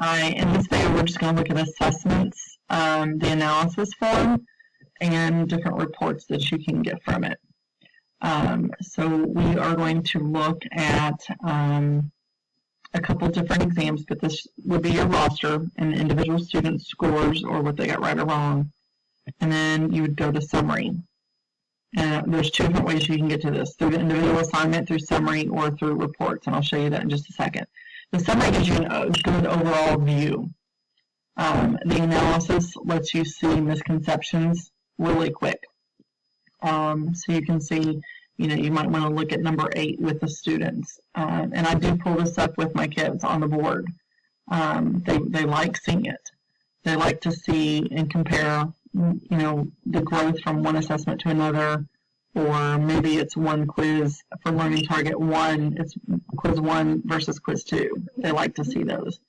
In this video, we're just going to look at assessments, the analysis form, and different reports that you can get from it. So we are going to look at a couple different exams, but this would be your roster and the individual student scores or what they got right or wrong. And then you would go to summary. And there's two different ways you can get to this, through the individual assignment, through summary, or through reports, and I'll show you that in just a second. The summary gives you a good overall view. The analysis lets you see misconceptions really quick. So you can see, you might want to look at number 8 with the students. And I do pull this up with my kids on the board. They like seeing it. They like to see and compare, the growth from one assessment to another, or maybe it's one quiz for Learning Target 1, it's quiz 1 versus quiz 2. They like to see those.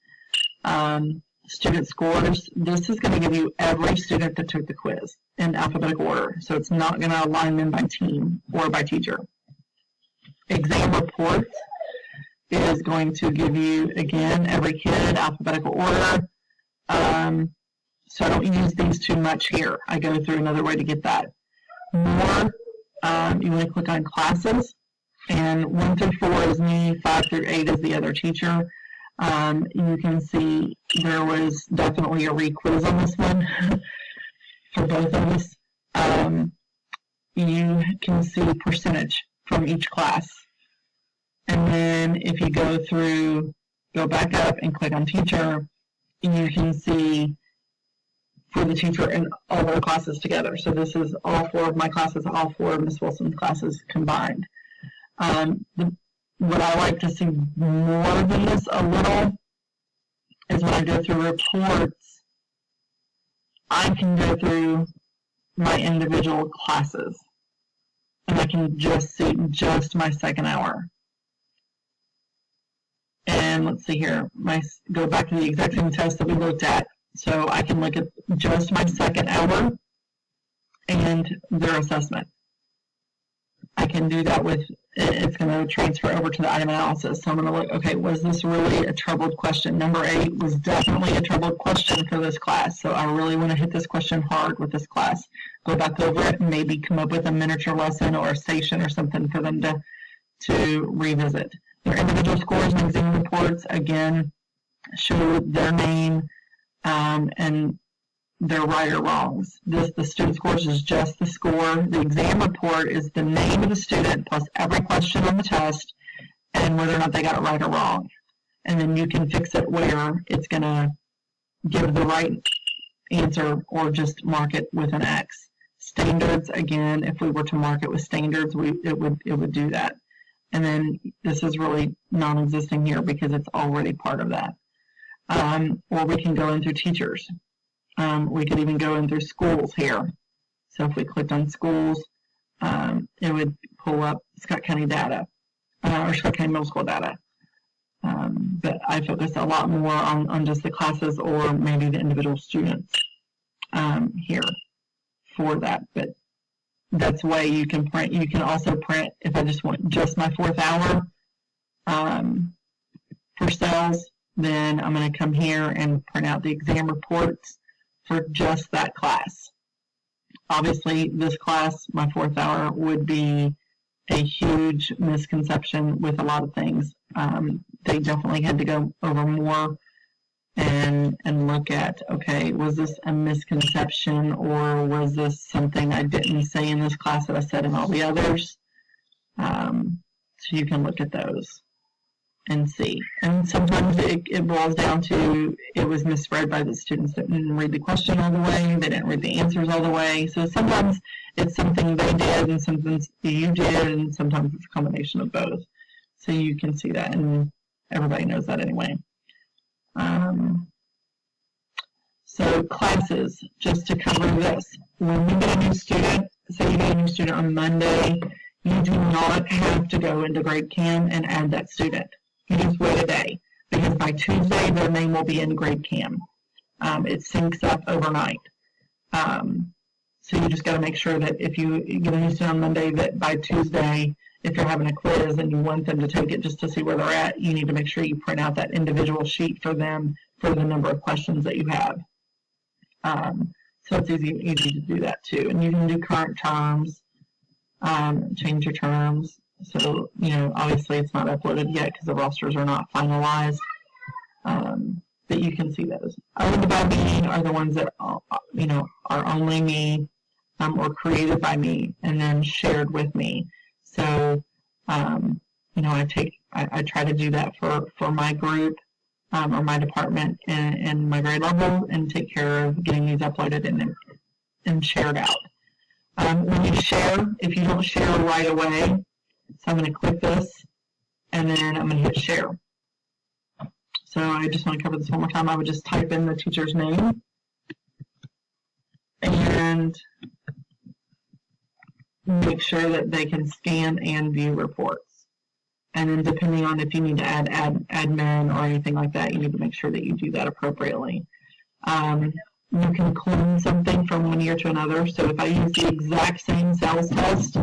Student scores, this is going to give you every student that took the quiz in alphabetical order, so it's not going to align them by team or by teacher. Exam reports is going to give you, again, every kid, alphabetical order. So I don't use these too much here. I go through another way to get that. More, you want to click on classes, and 1 through 4 is me, 5 through 8 is the other teacher. You can see there was definitely a re-quiz on this one for both of us. You can see percentage from each class. And then if you go back up and click on teacher, you can see for the teacher and all our classes together. So this is all 4 of my classes, all 4 of Ms. Wilson's classes combined. What I like to see more of this a little is when I go through reports, I can go through my individual classes, and I can just see just my second hour. And let's see here, go back to the exact same test that we looked at. So I can look at just my second hour and their assessment. I can do that with, it's going to transfer over to the item analysis. So I'm going to look, okay, was this really a troubled question? Number 8 was definitely a troubled question for this class. So I really want to hit this question hard with this class. Go back over it and maybe come up with a miniature lesson or a station or something for them to revisit. Their individual scores and exam reports, again, show their name and their right or wrongs. The student scores is just the score. The exam report is the name of the student plus every question on the test and whether or not they got it right or wrong. And then you can fix it where it's going to give the right answer or just mark it with an X. Standards, again, if we were to mark it with standards, it would do that. And then this is really non-existing here because it's already part of that. Or we can go in through teachers. We could even go in through schools here. So if we clicked on schools, it would pull up Scott County data, or Scott County Middle School data. But I focus a lot more on just the classes or maybe the individual students here for that. But that's a way you can print. You can also print, if I just want just my 4th hour for cells, then I'm going to come here and print out the exam reports for just that class. Obviously, this class, my 4th hour, would be a huge misconception with a lot of things. They definitely had to go over more and look at, okay, was this a misconception or was this something I didn't say in this class that I said in all the others? So you can look at those and see. And sometimes it boils down to it was misread by the students that didn't read the question all the way, they didn't read the answers all the way. So sometimes it's something they did and something you did, and sometimes it's a combination of both. So you can see that, and everybody knows that anyway. So classes, just to cover this. When you get a new student, say you get a new student on Monday, you do not have to go into GradeCam and add that student. You just wait a day, because by Tuesday their name will be in GradeCam. It syncs up overnight. So you just got to make sure that if you get a new student on Monday, that by Tuesday, if you're having a quiz and you want them to take it just to see where they're at, you need to make sure you print out that individual sheet for them for the number of questions that you have. So it's easy to do that too. And you can do current terms, change your terms. So, obviously it's not uploaded yet because the rosters are not finalized. But you can see those. Owned by me are the ones that, are only me, or created by me and then shared with me. So, I try to do that for my group, or my department and my grade level, and take care of getting these uploaded and shared out. When you share, if you don't share right away, so I'm going to click this, and then I'm going to hit share. So I just want to cover this one more time. I would just type in the teacher's name and make sure that they can scan and view reports. And then depending on if you need to add admin or anything like that, you need to make sure that you do that appropriately. You can clone something from one year to another. So if I use the exact same sales test,